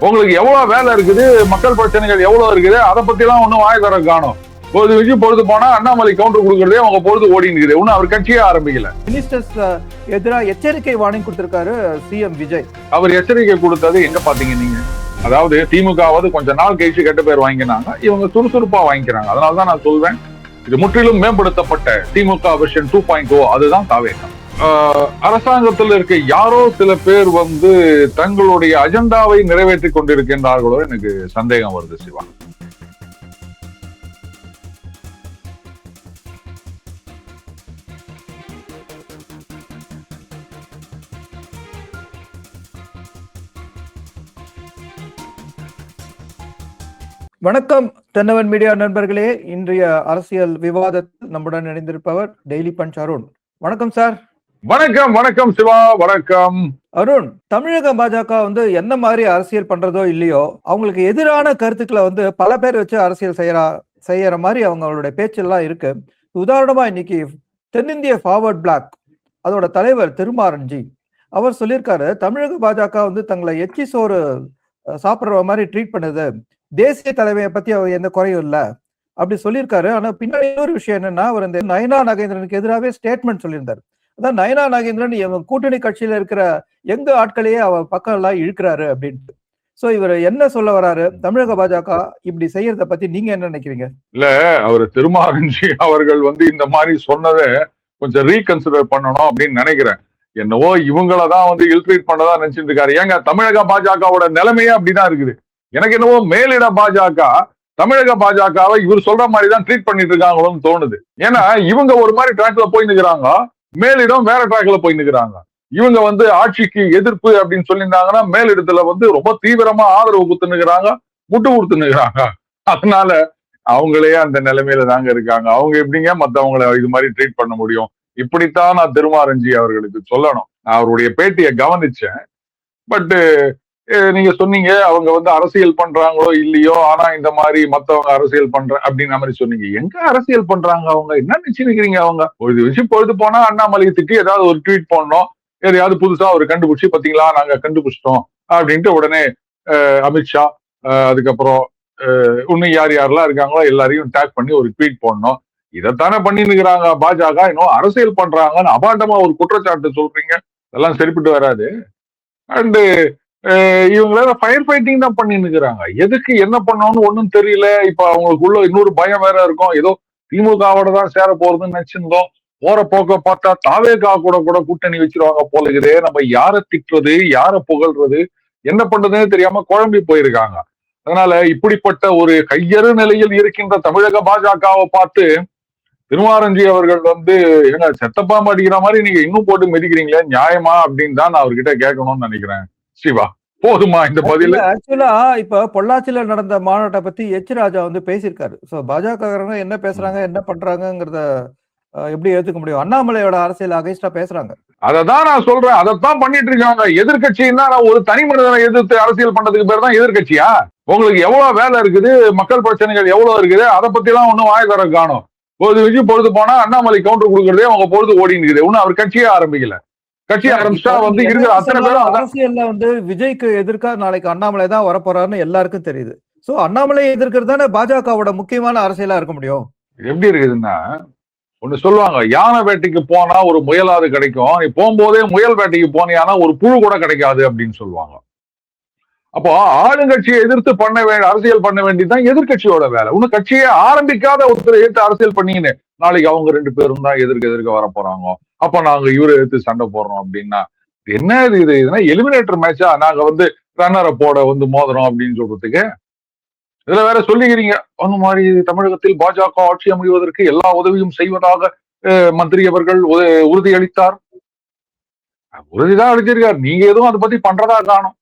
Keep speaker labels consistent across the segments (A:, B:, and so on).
A: உங்களுக்கு எவ்வளவு வேலை இருக்குது, மக்கள் பிரச்சனைகள் எவ்வளவு இருக்குது, அதை பத்தி எல்லாம் ஒன்னும் வாய் தர காணும். பொழுது வச்சு பொழுது போனா அண்ணாமலை கவுண்டர் கொடுக்கறதே அவங்க பொழுது ஓடின்னு ஒன்னும் அவர் கட்சியே ஆரம்பிக்கல.
B: மினிஸ்டர்ஸ் எதிராக எச்சரிக்கை வார்னிங் கொடுத்திருக்காரு சிஎம் விஜய்.
A: அவர் எச்சரிக்கை கொடுத்தது எங்க பாத்தீங்க நீங்க? அதாவது திமுகவாவது கொஞ்ச நாள் கழிச்சு கெட்ட பேர் வாங்கினாங்க, இவங்க சுறுசுறுப்பா வாங்கிக்கிறாங்க. அதனாலதான் நான் சொல்வேன், இது முற்றிலும் மேம்படுத்தப்பட்ட திமுக வெர்ஷன் 2.0. அதுதான் தாவேகா. அரசாங்கத்தில் இருக்க யாரோ சில பேர் தங்களுடைய அஜெண்டாவை நிறைவேற்றி கொண்டிருக்கின்றார்களோ எனக்கு சந்தேகம் வருது சிவா.
B: வணக்கம் தென்னவன் மீடியா நண்பர்களே. இன்றைய அரசியல் விவாதத்தில் நம்முடன் இணைந்திருப்பவர் டெய்லி பஞ்ச் அருண். வணக்கம் சார்.
A: வணக்கம். வணக்கம் சிவா. வணக்கம்
B: அருண். தமிழக பாஜக என்ன மாதிரி அரசியல் பண்றதோ இல்லையோ, அவங்களுக்கு எதிரான கருத்துக்களை பல பேர் வச்சு அரசியல் செய்யற மாதிரி அவங்களுடைய பேச்செல்லாம் இருக்கு. உதாரணமா இன்னைக்கு தென்னிந்திய ஃபார்வர்ட் பிளாக் அதோட தலைவர் திருமாறன்ஜி அவர் சொல்லியிருக்காரு, தமிழக பாஜக தங்களை எச்சி சோறு சாப்பிடுற மாதிரி ட்ரீட் பண்ணுது, தேசிய தலைமையை பத்தி அவர் எந்த குறையும் இல்ல அப்படி சொல்லியிருக்காரு. ஆனா பின்னாடி இன்னொரு விஷயம் என்னன்னா, அவர் இந்த நயனா நாகேந்திரனுக்கு எதிராகவே ஸ்டேட்மெண்ட் சொல்லியிருந்தாரு. அதான் நயனா நாகேந்திரன் கூட்டணி கட்சியில இருக்கிற எங்க ஆட்களையே அவர் பக்கம் எல்லாம் இழுக்கிறாரு அப்படின்ட்டு. சோ இவர் என்ன சொல்ல வராரு, தமிழக பாஜக இப்படி செய்யறத பத்தி நீங்க என்ன நினைக்கிறீங்க?
A: இல்ல, அவர் திருமாறன்ஜி அவர்கள் இந்த மாதிரி சொன்னதை கொஞ்சம் ரீகன்சிடர் பண்ணணும் அப்படின்னு நினைக்கிறேன். என்னவோ இவங்களதான் இல்ட்ரீட் பண்ணதான் நினைச்சிட்டு இருக்காரு. ஏங்க, தமிழக பாஜகவோட நிலைமையே அப்படிதான் இருக்குது. எனக்கு என்னவோ மேலிட பாஜக தமிழக பாஜகவை இவர் சொல்ற மாதிரி தான் ட்ரீட் பண்ணிட்டு இருக்காங்களோன்னு தோணுது. ஏன்னா இவங்க ஒரு மாதிரி ட்ராக்ல போய் நிக்கிறாங்க, மேலிடம் வேற ட்ராக்ல போய் நிக்கிறாங்க. இவங்க ஆட்சிக்கு எதிர்ப்பு அப்படின்னு சொல்லியிருந்தாங்கன்னா, மேலிடத்துல ரொம்ப தீவிரமா ஆதரவு குத்துனுக்குறாங்க, முட்டு கொடுத்துனுக்குறாங்க. அதனால அவங்களே அந்த நிலைமையில தாங்க இருக்காங்க. அவங்க எப்படிங்க மத்தவங்களை இது மாதிரி ட்ரீட் பண்ண முடியும்? இப்படித்தான் நான் திருமாறன்ஜி அவர்களுக்கு சொல்லணும். நான் அவருடைய பேட்டியை கவனிச்சேன். பட் நீங்க சொன்னீங்க அவங்க அரசியல் பண்றாங்களோ இல்லையோ, ஆனா இந்த மாதிரி மத்தவங்க அரசியல் பண்ற அப்படின்ற மாதிரி சொன்னீங்க. எங்க அரசியல் பண்றாங்க அவங்க? என்ன நினைச்சுக்கிறீங்க? அவங்க ஒரு விஷயம் பொழுது போனா அண்ணாமலை திட்டி ஏதாவது ஒரு ட்வீட் பண்ணணும், எதையாவது புதுசா ஒரு கண்டுபிடிச்சு பாத்தீங்களா நாங்க கண்டுபிடிச்சிட்டோம் அப்படின்ட்டு உடனே அமித்ஷா அதுக்கப்புறம் இன்னும் யார் யாரெல்லாம் இருக்காங்களோ எல்லாரையும் டேக் பண்ணி ஒரு ட்வீட் போடணும். இதைத்தானே பண்ணிருக்கிறாங்க பாஜக. இன்னும் அரசியல் பண்றாங்கன்னு அபாண்டமா ஒரு குற்றச்சாட்டு சொல்றீங்க, அதெல்லாம் சரிப்பட்டு வராது. அண்டு இவங்கள ஃபயர் ஃபைட்டிங் தான் பண்ணின்னு இருக்கிறாங்க. எதுக்கு என்ன பண்ணணும்னு ஒண்ணும் தெரியல. இப்ப அவங்களுக்குள்ள இன்னொரு பயம் வேற இருக்கும். ஏதோ திமுகவோட தான் சேர போறதுன்னு நினைச்சிருந்தோம். போற போக்க பார்த்தா தாவேகா கூட கூட்டணி வச்சிருவாங்க போல இருக்குதே. நம்ம யாரை திட்டுறது, யாரை புகழ்றது, என்ன பண்றதுன்னு தெரியாம குழம்பி போயிருக்காங்க. அதனால இப்படிப்பட்ட ஒரு கையறு நிலையில் இருக்கின்ற தமிழக பாஜகவை பார்த்து திருமாறன்ஜி அவர்கள் எங்க செத்தப்பாம்பு அடிக்கிற மாதிரி நீங்க இன்னும் போட்டு மிதிக்கிறீங்களே, நியாயமா அப்படின்னு தான் நான் அவர்கிட்ட கேட்கணும்னு நினைக்கிறேன். சிவா, போதுமா இந்த பதில்?
B: ஆக்சுவலா இப்ப பொள்ளாச்சியில நடந்த மாநாட்டை பத்தி எச் ராஜா பேசியிருக்காரு. சோ பாஜக என்ன பேசுறாங்க, என்ன பண்றாங்கிறத எப்படி ஏத்துக்க முடியும்? அண்ணாமலையோட அரசியல் அகைன்ஸ்டா பேசுறாங்க.
A: அததான் நான் சொல்றேன், அதைத்தான் பண்ணிட்டு இருக்காங்க. எதிர்கட்சின்னா ஒரு தனி மனிதனை எதிர்த்து அரசியல் பண்றதுக்கு பேர் தான் எதிர்கட்சியா? உங்களுக்கு எவ்வளவு வேலை இருக்குது, மக்கள் பிரச்சனைகள் எவ்வளவு இருக்குது, அதை பத்தி எல்லாம் ஒன்னும் வாய் தர காணும். பொழுது வச்சு பொழுது போனா அண்ணாமலை கவுண்டர் கொடுக்கறதே அவங்க பொழுது ஓடின்னு ஒன்னும் அவர் கட்சியே ஆரம்பிக்கல. கட்சி ஆரம்பிச்சா இருக்கிற அத்தனை பேரும்
B: அரசியல்ல விஜய்க்கு எதிர்க்க நாளைக்கு அண்ணாமலை தான் வரப்போறாருன்னு எல்லாருக்கும் தெரியுது. சோ அண்ணாமலை எதிர்க்கிறது தானே பாஜகவோட முக்கியமான அரசியலா இருக்க முடியும்.
A: எப்படி இருக்குதுன்னா, ஒண்ணு சொல்லுவாங்க, யானை வேட்டைக்கு போனா ஒரு முயலாது கிடைக்கும், நீ போகும்போதே முயல் வேட்டைக்கு போனியானா ஒரு புழு கூட கிடைக்காது அப்படின்னு சொல்லுவாங்க. அப்போ ஆளுங்கட்சியை எதிர்த்து அரசியல் பண்ண வேண்டியதுதான் எதிர்கட்சியோட வேலை. இன்னும் கட்சியை ஆரம்பிக்காத ஒருத்தரை எடுத்து அரசியல் பண்ணின்னு நாளைக்கு அவங்க 2 பேரும் தான் எதிர்க்க வர போறாங்க, அப்ப நாங்க இவரை எடுத்து சண்டை போடுறோம் அப்படின்னா என்ன இது? இதுனா எலிமினேட்டர் மேட்சா? நாங்க ரன்னரை போட மோதுறோம் அப்படின்னு சொல்றதுக்கு இதுல வேற சொல்லிக்கிறீங்க. அந்த மாதிரி தமிழகத்தில் பாஜக ஆட்சி அமைவதற்கு எல்லா உதவியும் செய்வதாக மந்திரி அவர்கள் உறுதியளித்தார். உறுதிதான் அளிச்சிருக்காரு. நீங்க எதுவும் அதை பத்தி பண்றதா காணும்.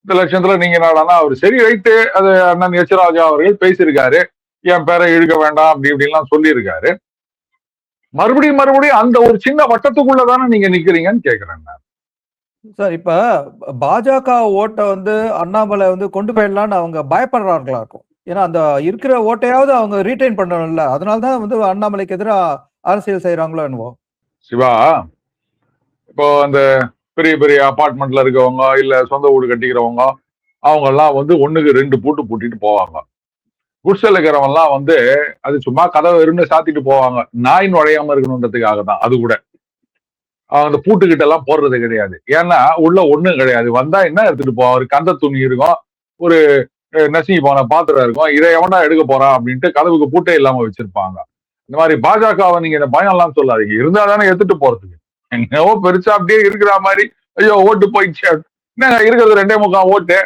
A: இந்த லட்சத்துல நீங்க நாடானா அவர் சரி ரைட்டு, அது அண்ணன் எச் ராஜா அவர்கள் பேசியிருக்காரு, என் பேரை இழுக்க வேண்டாம் அப்படி இப்படின்லாம் சொல்லியிருக்காரு. மறுபடியும் அந்த ஒரு சின்ன வட்டத்துக்குள்ளதானே நீங்க நிக்கிறீங்கன்னு கேக்குறேன் நான்.
B: சார், இப்ப பாஜக ஓட்டை அண்ணாமலை கொண்டு போயிடலான்னு அவங்க பயப்படுறாங்களா இருக்கும். ஏன்னா அந்த இருக்கிற ஓட்டையாவது அவங்க ரீடைன் பண்ணணும்ல, அதனாலதான் அண்ணாமலைக்கு எதிராக அரசியல் செய்யறாங்களோ என்னவோ.
A: சிவா, இப்போ அந்த பெரிய பெரிய அபார்ட்மெண்ட்ல இருக்கவங்க இல்ல சொந்த வீடு கட்டிக்கிறவங்க அவங்க எல்லாம் வந்து 1க்கு 2 பூட்டு பூட்டிட்டு போவாங்க. குடிசைல இருக்கிறவன் எல்லாம் வந்து அது சும்மா கதவை இருந்து சாத்திட்டு போவாங்க. நாய் நுழையாம இருக்கணுன்றதுக்காக தான். அது கூட அந்த பூட்டுக்கிட்ட எல்லாம் போடுறது கிடையாது. ஏன்னா உள்ள ஒண்ணும் கிடையாது. வந்தா என்ன எடுத்துட்டு போவாரு? கந்த துணி இருக்கும், ஒரு நசுங்கி போன பாத்திரம் இருக்கும். இதை எவனா எடுக்க போறான் அப்படின்ட்டு கதவுக்கு பூட்டே இல்லாம வச்சிருப்பாங்க. இந்த மாதிரி பாஜகவை நீங்க இந்த பயம் எல்லாம் சொல்லாதீங்க. இருந்தா தானே எடுத்துட்டு போறதுக்கு. என்னவோ பெருசா அப்படியே இருக்கிற மாதிரி, ஐயோ ஓட்டு போயிடுச்சு. என்ன இருக்கிறது 2.25 ஓட்டு,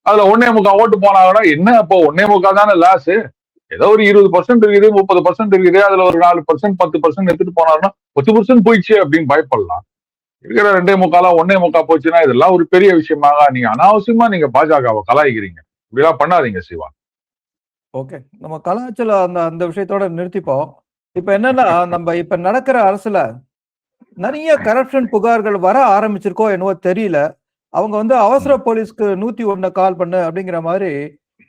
A: அதுல 1.25 ஓட்டு போனாங்கன்னா என்ன? அப்போ 1.25 தானே லாஸ். ஏதோ ஒரு 20% இருக்குது, 30% இருக்குது, அதுல ஒரு 4% 10% எடுத்துட்டு போனாருன்னா 10% போயிடுச்சு அப்படின்னு பயப்படலாம். இருக்கிற 2.25 1.25 போச்சுன்னா இதெல்லாம் ஒரு பெரிய விஷயமாக நீங்க அனாவசியமா நீங்க பாஜகவை கலாய்க்கிறீங்க. இப்படிலாம் பண்ணாதீங்க சிவா.
B: ஓகே. நம்ம கலாச்சார அந்த அந்த விஷயத்தோட நிறுத்திப்போம். இப்ப என்னன்னா, நம்ம இப்ப நடக்கிற அரசுல நிறைய கரப்ஷன் புகார்கள் வர ஆரம்பிச்சிருக்கோ என்னவோ தெரியல. அவங்க வந்து அவசர போலீஸ்க்கு 101 கால் பண்ணு அப்படிங்கிற மாதிரி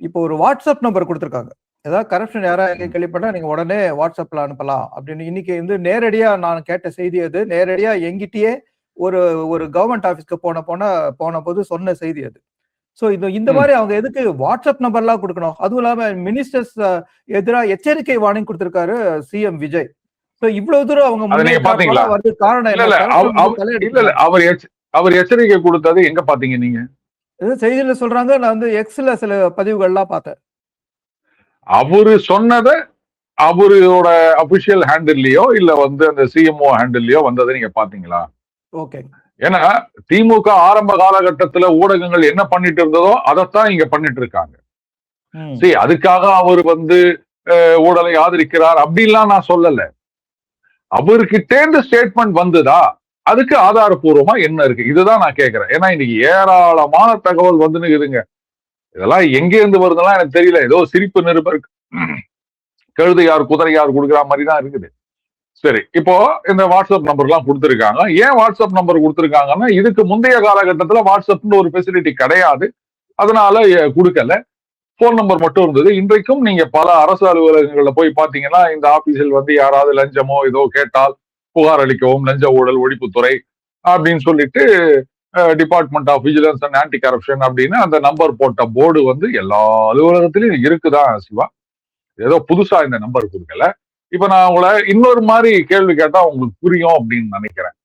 B: இப்போ ஒரு வாட்ஸ்அப் நம்பர் கொடுத்துருக்காங்க. ஏதாவது கரப்ஷன் யாரா எங்க கேள்விப்பட்டா நீங்க உடனே வாட்ஸ்அப்ல அனுப்பலாம் அப்படின்னு. இன்னைக்கு வந்து நேரடியா நான் கேட்ட செய்தி அது. நேரடியா எங்கிட்டயே ஒரு ஒரு கவர்மெண்ட் ஆபீஸ்க்கு போன போது சொன்ன செய்தி அது. சோ இந்த மாதிரி அவங்க எதுக்கு வாட்ஸ்அப் நம்பர்லாம் கொடுக்கணும்? அதுவும் இல்லாம மினிஸ்டர்ஸ் எதிரா எச்சரிக்கை வார்னிங் கொடுத்திருக்காரு சிஎம் விஜய். சோ இவ்வளவு தூரம் அவங்க
A: அதை நீங்க பாத்தீங்களா?
B: வருது காரணம்
A: இல்ல
B: என்ன?
A: இல்ல இல்ல அவர் எச்சரிக்கை கொடுத்தது எங்க பாத்தீங்க நீங்க?
B: செய்தியில சொல்றாங்க. நான் வந்து எக்ஸ்ல சில பதிவுகள்லாம் பார்த்தேன்.
A: அவரு சொன்னத அவரோட அபிஷியல் ஹேண்டில்லயோ இல்ல வந்து அந்த சிஎம்ஓ ஹேண்டில்லயோ வந்ததை நீங்க பாத்தீங்களா?
B: ஓகே.
A: ஏன்னா திமுக ஆரம்ப காலகட்டத்துல ஊடகங்கள் என்ன பண்ணிட்டு இருந்ததோ அதைத்தான் இங்க பண்ணிட்டு இருக்காங்க. சரி, அதுக்காக அவர் வந்து ஊழலை ஆதரிக்கிறார் அப்படின்லாம் நான் சொல்லல. அவருக்கிட்டேந்து ஸ்டேட்மெண்ட் வந்ததா, அதுக்கு ஆதாரப்பூர்வமா என்ன இருக்கு? இதுதான் நான் கேட்கிறேன். ஏன்னா இன்னைக்கு ஏராளமான தகவல் வந்துன்னு இருக்குங்க. இதெல்லாம் எங்க இருந்து வருதுலாம் எனக்கு தெரியல. ஏதோ சிரிப்பு நிருபர் கழுதையார் குதிரையார் கொடுக்குற மாதிரி தான் இருக்குது. சரி, இப்போ இந்த வாட்ஸ்அப் நம்பர் எல்லாம் கொடுத்திருக்காங்க. ஏன் வாட்ஸ்அப் நம்பர் கொடுத்திருக்காங்கன்னா, இதுக்கு முந்தைய காலகட்டத்துல வாட்ஸ்அப்னு ஒரு ஃபெசிலிட்டி கிடையாது, அதனால கொடுக்கல. போன் நம்பர் மட்டும் இருந்தது. இன்றைக்கும் நீங்க பல அரசு அலுவலகங்கள்ல போய் பாத்தீங்கன்னா, இந்த ஆபீஸில் வந்து யாராவது லஞ்சமோ ஏதோ கேட்டால் புகார் அளிக்கவும் லஞ்ச ஊழல் ஒழிப்புத்துறை அப்படின்னு சொல்லிட்டு department of vigilance and anti corruption அப்படின்னு அந்த நம்பர் போட்ட போர்டு வந்து எல்லா அலுவலகத்திலும் இருக்குதான் சிவா. ஏதோ புதுசா இந்த நம்பர் கொடுக்கல. இப்ப நான் உங்களை இன்னொரு மாதிரி கேள்வி கேட்டா உங்களுக்கு புரியும் அப்படின்னு நினைக்கிறேன்.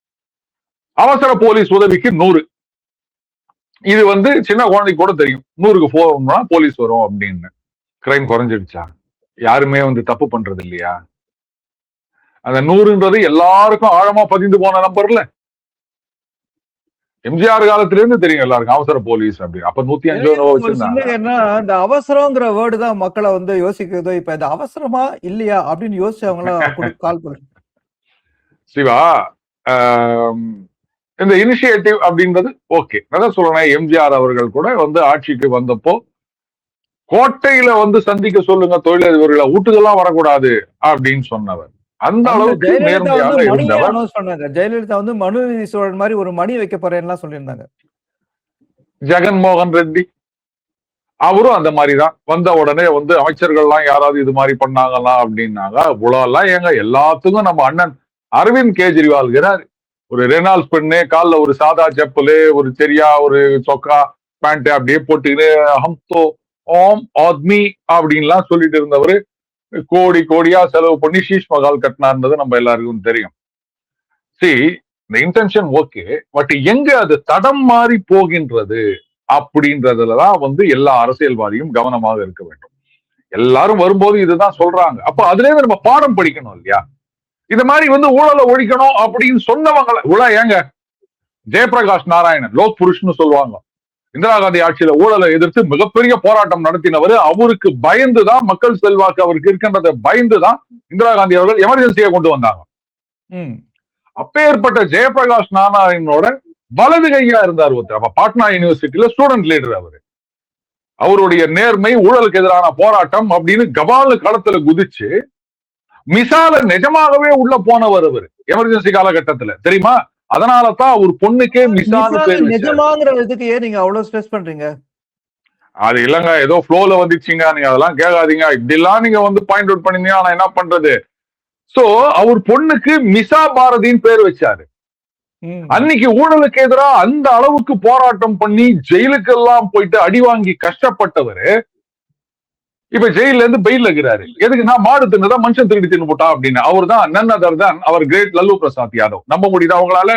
A: அவசர போலீஸ் உதவிக்கு 100. இது வந்து சின்ன குழந்தைக்கு கூட தெரியும். 100க்கு போகணும்னா போலீஸ் வரும் அப்படின்னு. கிரைம் குறைஞ்சிடுச்சா? யாருமே வந்து தப்பு பண்றது இல்லையா? அந்த 100ன்றது எல்லாருக்கும் ஆழமா பதிந்து போன நம்பர்ல. எம்ஜிஆர் காலத்துல இருந்து தெரியும் எல்லாருக்கும் அவசர போலீஸ் அப்படி. அப்ப 105 வச்சிருந்தாங்க.
B: இந்த அவசரங்கிற வேர்டு தான் மக்களை வந்து யோசிக்கிறதோ. இப்ப இந்த அவசரமா இல்லையா அப்படின்னு யோசிச்சு அவங்களாம் கால் பண்ணு.
A: சிவா, இந்த இனிஷியேட்டிவ் அப்படின்றது ஓகே. நான் சொல்றேன், எம்ஜிஆர் அவர்கள் கூட வந்து ஆட்சிக்கு வந்தப்போ கோட்டையில வந்து சந்திக்க சொல்லுங்க தொழிலதிபர்களை, வீட்டுக்கெல்லாம் வரக்கூடாது அப்படின்னு சொன்னவர். அந்த அளவுக்கு நேர்மையாக இருந்தவர்.
B: ஜெயலலிதா வந்து மனுநீதி சோழன் மாதிரி ஒரு மணி வைக்க போறேன்னு சொல்லியிருந்தாங்க.
A: ஜெகன்மோகன் ரெட்டி அவரும் அந்த மாதிரிதான். வந்த உடனே வந்து அமைச்சர்கள்லாம் யாராவது இது மாதிரி பண்ணாங்களா அப்படின்னாங்க. இவ்வளவுலாம் ஏங்க, எல்லாத்துக்கும் நம்ம அண்ணன் அரவிந்த் கெஜ்ரிவால் ஒரு ரெனால்ஸ் பெண்ணு, கால்ல ஒரு சாதா செப்பலு, ஒரு சரியா ஒரு சொக்கா பேண்ட் அப்படியே போட்டுக்கிட்டு ஹம் தோ ஓம் ஆத்மி அப்படின்லாம் சொல்லிட்டு இருந்தவரு கோடி கோடியா செலவு பண்ணி ஷீஷ் மகால் கட்டினார்ன்றது நம்ம எல்லாருக்கும் தெரியும். சரி, இந்த இன்டென்ஷன் ஓகே, பட் எங்க அது தடம் மாறி போகின்றது அப்படின்றதுலதான் வந்து எல்லா அரசியல்வாதியும் கவனமாக இருக்க வேண்டும். எல்லாரும் வரும்போது இதுதான் சொல்றாங்க. அப்ப அதுல இருந்து நம்ம பாடம் படிக்கணும் இல்லையா? இந்த மாதிரி வந்து ஊழலை ஒழிக்கணும் அப்படின்னு சொன்னவங்களை ஏங்க ஜெயபிரகாஷ் நாராயணன் லோக் புருஷ்னு சொல்லுவாங்க. இந்திரா காந்தி ஆட்சியில ஊழலை எதிர்த்து மிகப்பெரிய போராட்டம் நடத்தினவர். அவருக்கு பயந்துதான், மக்கள் செல்வாக்கு அவருக்கு இருக்கின்றதை பயந்துதான் இந்திரா காந்தி அவர்கள் எமர்ஜென்சியை கொண்டு வந்தாங்க. அப்பேற்பட்ட ஜெயபிரகாஷ் நாராயணனோட வலது கையா இருந்தார் ஒருத்தர். அப்ப பாட்னா யூனிவர்சிட்டியில ஸ்டூடெண்ட் லீடர் அவரு. அவருடைய நேர்மை, ஊழலுக்கு எதிரான போராட்டம் அப்படின்னு கபால களத்துல குதிச்சு மிசால நிஜமாகவே உள்ள போனவர் அவரு எமர்ஜென்சி காலகட்டத்துல, தெரியுமா? அதனாலதான் அவர் பொண்ணுக்கே மிசான்னு பேர்.
B: நிஜமாங்கிறதுக்கு ஏன் நீங்க அவ்வளவு ஸ்ட்ரெஸ் பண்றீங்க?
A: அது இல்லங்க, ஏதோ ஃப்ளோல வந்துச்சுங்க, நீங்க அதெல்லாம் கேட்காதீங்க. இப்படி எல்லாம் நீங்க வந்து பாயிண்ட் அவுட் பண்ணீங்க, ஆனா என்ன பண்றது? சோ அவர் பொண்ணுக்கு மிசா பாரதின்னு பேர் வச்சாரு. அன்னைக்கு ஊழலுக்கு எதிராக அந்த அளவுக்கு போராட்டம் பண்ணி ஜெயிலுக்கு எல்லாம் போயிட்டு அடி வாங்கி கஷ்டப்பட்டவரு இப்ப ஜெயில இருந்து பெயில் இருக்கிறாரு. எதுக்குன்னா மாடு தின்னுதான் மனுஷன் திருடி தின்னு போட்டா அப்படின்னு. அவர் தான் நன் அதர் தான் அவர் கிரேட் லல்லு பிரசாத் யாதவ். நம்ப முடியுதா அவங்களால?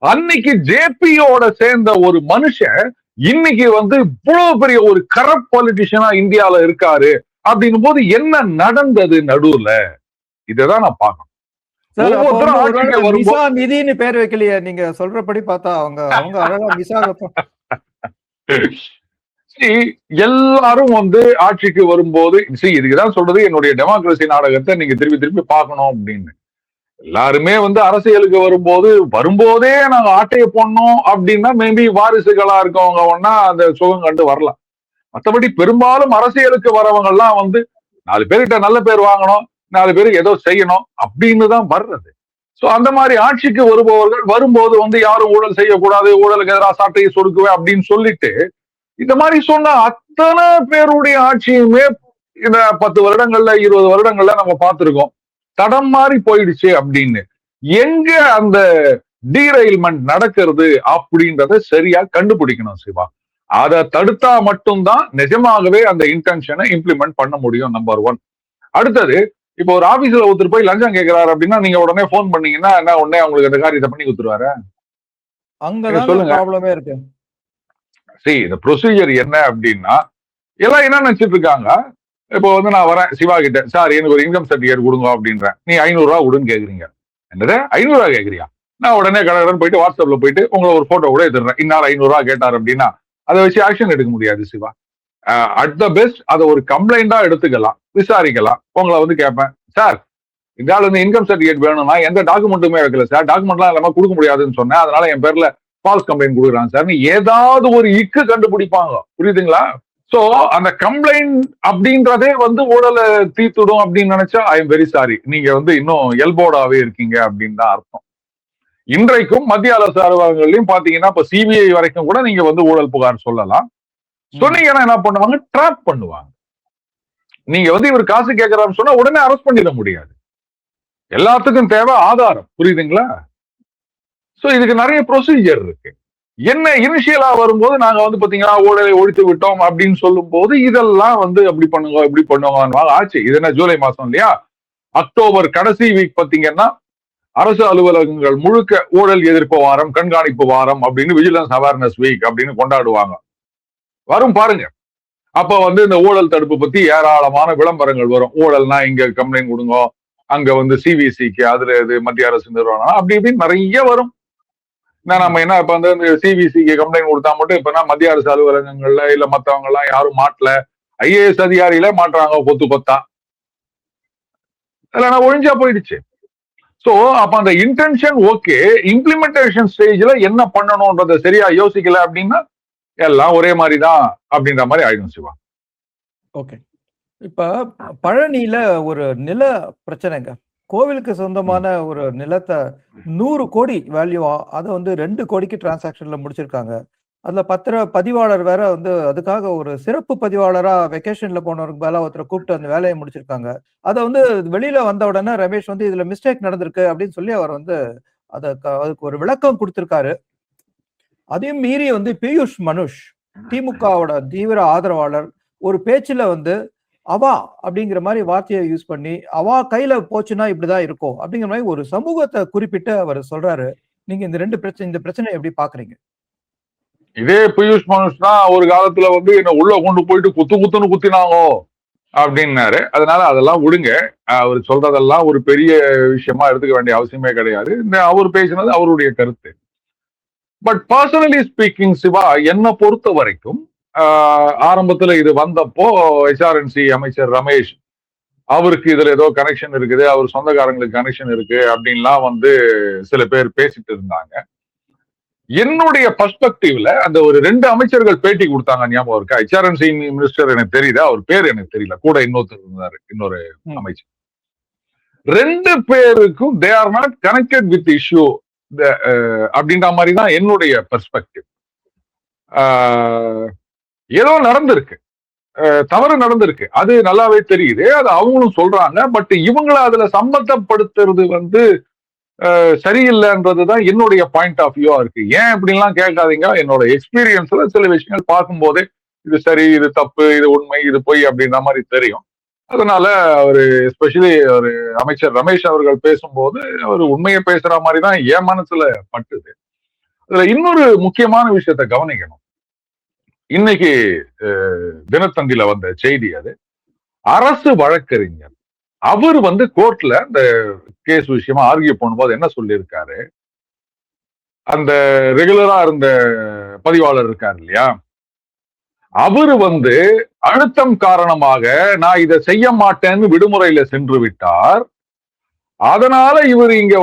A: அன்னைக்கு ஜேபியோட சேர்ந்த ஒரு மனுஷன் இன்னைக்கு இவ்வளவு பெரிய ஒரு கரப்ட் பாலிட்டிஷியனா இந்தியால இருக்காரு அப்படின்னும் போது என்ன நடந்தது நடுவுல? இததான் நான் பார்க்கணும்.
B: நிதினு பேர் வைக்கலையே, நீங்க சொல்றபடி பார்த்தா அவங்க அழகா மிசா
A: எல்லாரும் ஆட்சிக்கு வரும்போது இதுக்குதான் சொல்றது என்னுடைய டெமோக்ரஸி நாடகத்தை நீங்க திருப்பி திருப்பி பார்க்கணும் அப்படின்னு. எல்லாருமே அரசியலுக்கு வரும்போதே நாங்க ஆட்டையை போடணும் அப்படின்னா மேபி வாரிசுகளா இருக்கவங்க ஒன்னா அந்த சுகம் கண்டு வரலாம். மற்றபடி பெரும்பாலும் அரசியலுக்கு வரவங்க எல்லாம் 4 பேர்கிட்ட நல்ல பேர் வாங்கணும், 4 பேருக்கு ஏதோ செய்யணும் அப்படின்னு தான் வர்றது. சோ அந்த மாதிரி ஆட்சிக்கு வருபவர்கள் வரும்போது யாரும் ஊழல் செய்யக்கூடாது, ஊழலுக்கு எதிராக சாட்டையை சொடுக்குவேன் அப்படின்னு சொல்லிட்டு இந்த மாதிரி சொன்ன அத்தனை பேருடைய ஆட்சியுமே இந்த 10 வருடங்கள்ல 20 வருடங்கள்ல நம்ம பார்த்திருக்கோம். தடம் மாறி போயிடுச்சு அப்படின்னு. எங்க அந்த டீரெயில்மெண்ட் நடக்கிறது அப்படின்றத சரியா கண்டுபிடிக்கணும் சிவா. அதை தடுத்தா மட்டும்தான் நிஜமாகவே அந்த இன்டென்ஷனை இம்ப்ளிமெண்ட் பண்ண முடியும். நம்பர் 1. அடுத்தது, இப்போ ஒரு ஆபீஸ்ல ஒருத்தர் போய் லஞ்சம் கேட்கிறாரு அப்படின்னா நீங்க உடனே போன் பண்ணீங்கன்னா என்ன உடனே அவங்களுக்கு அந்த காரியத்தை பண்ணி கொடுத்துருவாரு?
B: சொல்லுங்க. ப்ராப்ளமே இருக்கு.
A: சரி, இந்த ப்ரொசீஜர் என்ன அப்படின்னா எல்லாம் என்ன நினைச்சிட்டு இருக்காங்க, இப்போ நான் வரேன் சிவா கிட்ட, சார் எனக்கு ஒரு இன்கம் சர்டிபிகேட் கொடுங்க அப்படின்றேன். நீ 500 ரூபா கொடுன்னு கேக்குறீங்க. என்னது 500 ரூபா கேக்குறியா? நான் உடனே கடன் போயிட்டு வாட்ஸ்அப்ல போயிட்டு உங்களை ஒரு போட்டோ கூட எடுத்துறேன். இன்னார் 500 ரூபா கேட்டார் அப்படின்னா அதை வச்சு ஆக்ஷன் எடுக்க முடியாது சிவா. அட் த பெஸ்ட் அதை ஒரு கம்ப்ளைண்டா எடுத்துக்கலாம், விசாரிக்கலாம். உங்களை கேட்பேன், சார் இந்த இன்கம் சர்டிபிகேட் வேணும்னா எந்த டாக்குமெண்ட்டுமே வைக்கல சார், டாக்குமெண்ட்லாம் இல்லாம கொடுக்க முடியாதுன்னு சொன்னேன், அதனால என் பேர்ல ஃபால்ஸ் கம்ப்ளைண்ட் கொடுக்குறாங்க சார். ஏதாவது ஒரு இக்கு கண்டுபிடிப்பாங்க. புரியுதுங்களா? சோ அந்த கம்ப்ளைண்ட் அப்படின்றதே ஊழலை தீர்த்துடும் அப்படின்னு நினைச்சா ஐ எம் வெரி சாரி, நீங்க இன்னும் எல்போடாவே இருக்கீங்க அப்படின்னு தான் அர்த்தம். இன்றைக்கும் மத்திய அரசு அலுவலகங்களையும் பாத்தீங்கன்னா இப்ப சிபிஐ வரைக்கும் கூட நீங்க ஊழல் புகார் சொல்லலாம். சொன்னீங்கன்னா என்ன பண்ணுவாங்க, ட்ராப் பண்ணுவாங்க. நீங்க இவர் காசு கேட்கறாருன்னு சொன்னா உடனே அரெஸ்ட் பண்ணிட முடியாது. எல்லாத்துக்கும் தேவை ஆதாரம். புரியுதுங்களா? சோ இதுக்கு நிறைய ப்ரொசீஜர் இருக்கு. என்ன இனிஷியலா வரும்போது நாங்க பாத்தீங்கன்னா ஊழலை ஒழித்து விட்டோம் அப்படின்னு சொல்லும் போது இதெல்லாம் அப்படி பண்ணுங்க இப்படி பண்ணுவாங்க ஆச்சு. இது என்ன ஜூலை மாசம் இல்லையா? அக்டோபர் கடைசி வீக் பாத்தீங்கன்னா அரசு அலுவலகங்கள் முழுக்க ஊழல் எதிர்ப்பு வாரம், கண்காணிப்பு வாரம் அப்படின்னு விஜிலன்ஸ் அவேர்னஸ் வீக் அப்படின்னு கொண்டாடுவாங்க. வரும் பாருங்க. அப்ப இந்த ஊழல் தடுப்பு பத்தி ஏராளமான விளம்பரங்கள் வரும். ஊழல்னா இங்க கம்ப்ளைண்ட் கொடுங்க, அங்க சிவிசிக்கு அதுல இது மத்திய அரசு நிறுவனம் அப்படி இப்படின்னு நிறைய வரும். நம்ம என்ன இப்ப சிபிசிக்கு கம்ப்ளைண்ட் கொடுத்தா மட்டும் இப்ப மத்திய அரசு அலுவலகங்கள்ல இல்ல மத்தவங்க எல்லாம் யாரும் மாட்டல, ஐஏஎஸ் அதிகாரியில மாட்டுறாங்க கொத்து கொத்தா, இல்லைன்னா ஒழிஞ்சா போயிடுச்சு. சோ அப்ப அந்த இன்டென்ஷன் ஓகே, இம்ப்ளிமெண்டேஷன் ஸ்டேஜ்ல என்ன பண்ணணும்ன்றத சரியா யோசிக்கல அப்படின்னா எல்லாம் ஒரே மாதிரிதான் அப்படின்ற மாதிரி ஆயிடும் சிவா.
B: ஓகே, இப்ப பழனியில ஒரு நில பிரச்சனைங்க. கோவிலுக்கு சொந்தமான ஒரு நிலத்தை 100 கோடி வேல்யூ அதை 2 கோடிக்கு டிரான்சாக்ஷன்ல முடிச்சிருக்காங்க. அதுல பதிவாளர் வேற அதுக்காக ஒரு சிறப்பு பதிவாளரா வெக்கேஷன்ல போனவருக்கு மேல ஒருத்தரை கூப்பிட்டு அந்த வேலையை முடிச்சிருக்காங்க. அதை வெளியில வந்த உடனே ரமேஷ் இதுல மிஸ்டேக் நடந்திருக்கு அப்படின்னு சொல்லி அவர் அதுக்கு ஒரு விளக்கம் கொடுத்திருக்காரு. அதையும் மீறி பியூஷ் மனுஷ், திமுகவோட தீவிர ஆதரவாளர், ஒரு பேச்சுல அவா அப்படிங்கிற மாதிரி வார்த்தையை யூஸ் பண்ணி அவா கையில போச்சுன்னா இப்படிதான் இருக்கும் அப்படிங்கிற மாதிரி ஒரு சமூகத்தை குறிப்பிட்டு அவர் சொல்றாரு. நீங்க இந்த பிரச்சனை எப்படி பாக்குறீங்க?
A: இதே பியூஷ் மனுஷ் தான் ஒரு காலத்துல என்ன உள்ள கொண்டு போயிட்டு குத்துன்னு குத்தினாங்கோ அப்படின்னாரு. அதனால அதெல்லாம் விடுங்க. அவர் சொல்றதெல்லாம் ஒரு பெரிய விஷயமா எடுத்துக்க வேண்டிய அவசியமே கிடையாது. அவர் பேசினது அவருடைய கருத்து. பட் பர்சனலி ஸ்பீக்கிங் சிவா, என்னை பொறுத்த வரைக்கும் ஆரம்பத்துல இது வந்தப்போ HRNC அமைச்சர் ரமேஷ் அவருக்கு இதுல ஏதோ கனெக்ஷன் இருக்குது, அவர் சொந்தக்காரங்களுக்கு கனெக்ஷன் இருக்கு அப்படின்லாம் சில பேர் பேசிட்டு இருந்தாங்க. என்னுடைய பர்ஸ்பெக்டிவ்ல அந்த ஒரு 2 அமைச்சர்கள் பேட்டி கொடுத்தாங்க, ஞாபகம் இருக்கா? HRNC மினிஸ்டர் எனக்கு தெரியுதா, அவர் பேர் எனக்கு தெரியல, கூட இன்னொருத்தர் இருந்தாரு, இன்னொரு அமைச்சர். 2 பேருக்கும் they are not connected with issue அப்படின்ற மாதிரி தான் என்னுடைய பெர்ஸ்பெக்டிவ். ஏதோ நடந்திருக்கு, தவறு நடந்திருக்கு, அது நல்லாவே தெரியுது, அது அவங்களும் சொல்றாங்க. பட் இவங்களை அதுல சம்பந்தப்படுத்துறது சரியில்லைன்றதுதான் என்னுடைய பாயிண்ட் ஆஃப் வியூவா இருக்கு. ஏன் இப்படிலாம் கேட்காதீங்க, என்னோட எக்ஸ்பீரியன்ஸ்ல சில விஷயங்கள் பார்க்கும்போதே இது சரி, இது தப்பு, இது உண்மை, இது பொய் அப்படின்ற மாதிரி தெரியும். அதனால அவரு எஸ்பெஷலி ஒரு அமைச்சர் ரமேஷ் அவர்கள் பேசும்போது அவர் உண்மையை பேசுற மாதிரி தான் என் மனசுல பட்டுது. அதுல இன்னொரு முக்கியமான விஷயத்த கவனிக்கணும். இன்னைக்கு தினத்தந்தில வந்த செய்தி அது. அரசு வழக்கறிஞர் அவர் கோர்ட்ல இந்த கேஸ் விஷயமா ஆர்கியூ பண்ணும்போது என்ன சொல்லியிருக்காரு, அந்த ரெகுலரா இருந்த பதிவாளர் இருக்காரு இல்லையா, அவரு அழுத்தம் காரணமாக நான் இதை செய்ய மாட்டேன்னு விடுமுறையில சென்று விட்டார். அதனால இவர் இங்க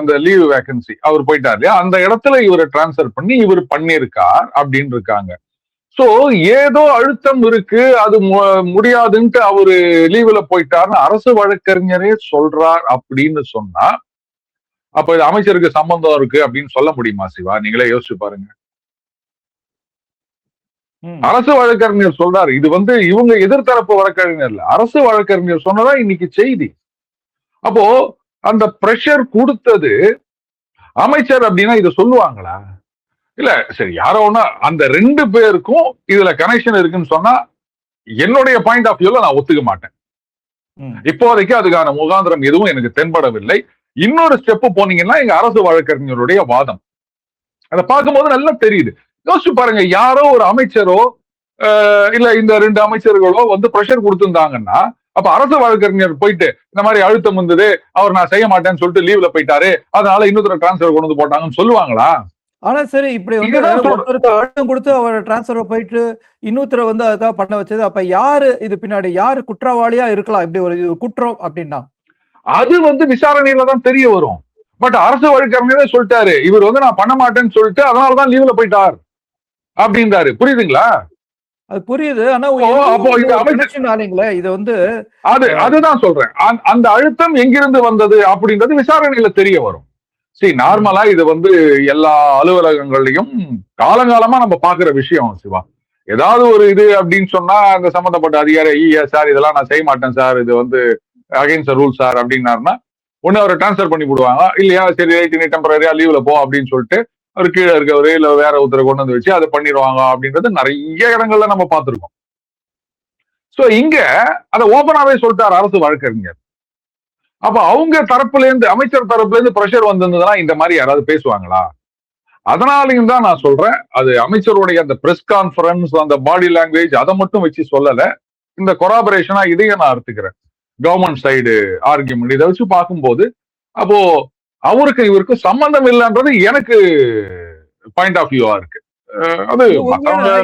A: அந்த லீவ் வேகன்சி அவர் போயிட்டார் இல்லையா, அந்த இடத்துல இவரை டிரான்ஸ்பர் பண்ணி இவர் பண்ணிருக்கார் அப்படின்னு இருக்காங்க. சோ ஏதோ அழுத்தம் இருக்கு, அது முடியாதுன்ட்டு அவரு லீவ்ல போயிட்டார்னு அரசு வழக்கறிஞரே சொல்றார் அப்படின்னு சொன்னா, அப்ப இது அமைச்சருக்கு சம்பந்தம் இருக்கு அப்படின்னு சொல்ல முடியுமா சிவா? நீங்களே யோசிச்சு பாருங்க. அரசு வழக்கறிஞர் சொல்றாரு. இது இவங்க எதிர்த்தரப்பு வழக்கறிஞர் இல்ல, அரசு வழக்கறிஞர் சொன்னதா இன்னைக்கு செய்தி. அப்போ அந்த பிரஷர் கொடுத்தது அமைச்சர் அப்படின்னா இதை சொல்லுவாங்களா? இல்ல சரி, யாரோ ஒண்ணா அந்த 2 பேருக்கும் இதுல கனெக்ஷன் இருக்குன்னு சொன்னா என்னுடைய பாயிண்ட் ஆஃப் வியூல நான் ஒத்துக்க மாட்டேன். இப்போதைக்கு அதுக்கான முகாந்திரம் எதுவும் எனக்கு தென்படவில்லை. இன்னொரு ஸ்டெப் போனீங்கன்னா எங்க அரசு வழக்கறிஞருடைய வாதம் அதை பார்க்கும்போது நல்லா தெரியுது. யோசிச்சு பாருங்க, யாரோ ஒரு அமைச்சரோ இல்ல இந்த 2 அமைச்சர்களோ பிரஷர் கொடுத்திருந்தாங்கன்னா, அப்ப அரசு வழக்கறிஞர் போயிட்டு இந்த மாதிரி அழுத்தம் வந்தது, அவர் நான் செய்ய மாட்டேன்னு சொல்லிட்டு லீவ்ல போயிட்டாரு, அதனால இன்னொரு டிரான்ஸ்பர் கொண்டு வந்து போட்டாங்கன்னு சொல்லுவாங்களா?
B: ஆனா சரி, இப்படி ஒருத்தருக்கு அழுத்தம் கொடுத்து அவர் டிரான்ஸ்பர் போயிட்டு இன்னொருத்தரை அதுக்காக பண்ண வச்சது, அப்ப யாரு இது பின்னாடி யாரு குற்றவாளியா இருக்கலாம்? இப்படி ஒரு குற்றம் அப்படின்னா
A: அது விசாரணையில தான் தெரிய வரும். பட் அரசு வழக்கறிஞரே சொல்லிட்டாரு, இவர் நான் பண்ண மாட்டேன்னு சொல்லிட்டு அதனாலதான் லீவ்ல போயிட்டார் அப்படின்றாரு. புரியுதுங்களா?
B: அது புரியுது. ஆனா
A: இது அதுதான் சொல்றேன், அந்த அழுத்தம் எங்கிருந்து வந்தது அப்படின்றது விசாரணையில தெரிய வரும். சரி, நார்மலா இது எல்லா அலுவலகங்கள்லயும் காலங்காலமா நம்ம பாக்குற விஷயம் சிவா. ஏதாவது ஒரு இது அப்படின்னு சொன்னா அந்த சம்பந்தப்பட்ட அதிகாரி சார் இதெல்லாம் நான் செய்ய மாட்டேன் சார், இது அகைன்ஸ்ட் ரூல் சார் அப்படின்னாருன்னா ஒண்ணு அவரை டிரான்ஸ்பர் பண்ணி போடுவாங்க. இல்லையா சரி ரைட் நீ டெம்பரரியா லீவ்ல போ அப்படின்னு சொல்லிட்டு அவர் கீழே இருக்கவரு இல்ல வேற ஒருத்தரை கொண்டு வந்து வச்சு அதை பண்ணிடுவாங்க அப்படின்றது நிறைய இடங்கள்ல நம்ம பார்த்திருக்கோம். சோ இங்க அதை ஓபனாவே சொல்லிட்டார் அரசு வழக்கறிஞர். அப்ப அவங்க தரப்புல இருந்து, அமைச்சர் தரப்புல இருந்து பிரஷர் வந்திருந்ததுன்னா இந்த மாதிரி யாராவது பேசுவாங்களா? அதனாலையும் தான் நான் சொல்றேன், அது அமைச்சருடைய அந்த பிரஸ் கான்பரன்ஸ், அந்த பாடி லாங்குவேஜ் அதை மட்டும் வச்சு சொல்லல, இந்த கொராபரேஷனா இதையும் நான் எடுத்துக்கிறேன். கவர்மெண்ட் சைடு ஆர்கியூமெண்ட் இதை வச்சு பார்க்கும்போது அப்போ அவருக்கு இவருக்கு சம்பந்தம் இல்லைன்றது எனக்கு பாயிண்ட் ஆஃப் வியூவா இருக்கு. அது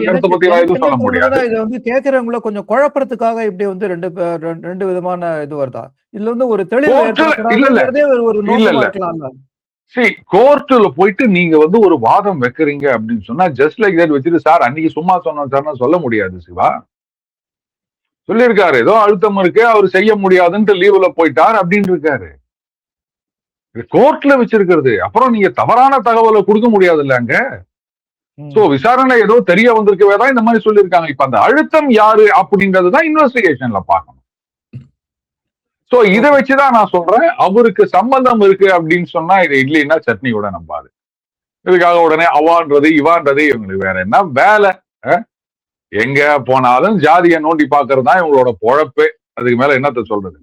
A: கருத்தை பத்தி எதுவும் சொல்ல முடியாது.
B: இதை கேட்கிறவங்கள கொஞ்சம் குழப்பறதுக்காக இப்படி ரெண்டு விதமான இது வருதா? இதுல ஒரு தெளிவு
A: கோர்ட்ல போயிட்டு நீங்க ஒரு வாதம் வைக்கிறீங்க அப்படின்னு சொன்னா ஜஸ்ட் லைக் தட் வச்சுட்டு சார் அன்னைக்கு சும்மா சொன்னோம் சார் சொல்ல முடியாது சிவா. சொல்லியிருக்காரு ஏதோ அழுத்தம் இருக்கு, அவர் செய்ய முடியாதுன்ட்டு லீவ்ல போயிட்டார் அப்படின்னு இருக்காரு. கோர்ட்ல வச்சிருக்கிறது. அப்புறம் நீங்க தவறான தகவலை கொடுக்க முடியாது இல்லங்க. சோ விசாரணை ஏதோ தெரிய வந்திருக்கவே தான் இந்த மாதிரி சொல்லியிருக்காங்க. இப்ப அந்த அழுத்தம் யாரு அப்படின்றதுதான் இன்வெஸ்டிகேஷன்ல பார்க்கணும். சோ இதை வச்சுதான் நான் சொல்றேன், அவருக்கு சம்பந்தம் இருக்கு அப்படின்னு சொன்னா இது இட்லின்னா சட்னியோட நம்பாது. இதுக்காக உடனே அவான்றது இவான்றது இவங்களுக்கு வேற என்ன வேலை? எங்க போனாலும் ஜாதியை நோண்டி பாக்குறது தான் இவங்களோட பொழப்பு. அதுக்கு மேல என்னத்த சொல்றது?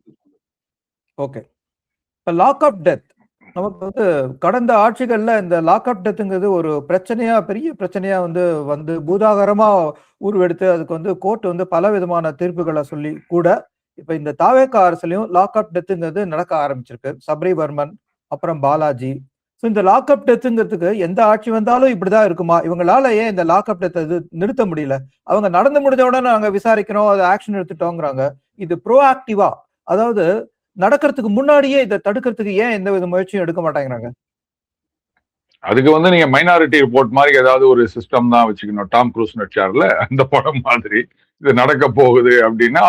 B: ஓகே, லாக் அப் டெத் நமக்கு கடந்த ஆட்சிகள்ல இந்த லாக் அப் டெத்துங்கிறது ஒரு பிரச்சனையா, பெரிய பிரச்சனையா பூதாகரமா உருவெடுத்து அதுக்கு கோர்ட் பல விதமான தீர்ப்புகளை சொல்லி கூட இப்ப இந்த தாவேக அரசுலயும் லாக் அப் டெத்துங்கிறது நடக்க ஆரம்பிச்சிருக்கு. சபரிவர்மன், அப்புறம் பாலாஜி. இந்த லாக் அப் டெத்துங்கிறதுக்கு எந்த ஆட்சி வந்தாலும் இப்படிதான் இருக்குமா? இவங்களால ஏன் இந்த லாக் அப் டெத் நிறுத்த முடியல? அவங்க நடந்து முடிஞ்ச உடனே நாங்க விசாரிக்கிறோம், அதை ஆக்ஷன் எடுத்துட்டோங்கிறாங்க. இது ப்ரோஆக்டிவா, அதாவது நடக்கிறதுக்கு முன்னாடியே இதை தடுக்கிறதுக்கு ஏன் எந்த வித முயற்சியும் எடுக்க மாட்டேங்கிறாங்க?
A: அதுக்கு நீங்க மைனாரிட்டி ரிப்போர்ட் மாதிரி ஏதாவது ஒரு சிஸ்டம் தான் வச்சுக்கணும். டாம் க்ரூஸ் நடிச்சார்ல அந்த படம் மாதிரி இது நடக்க போகுது அப்படின்னா,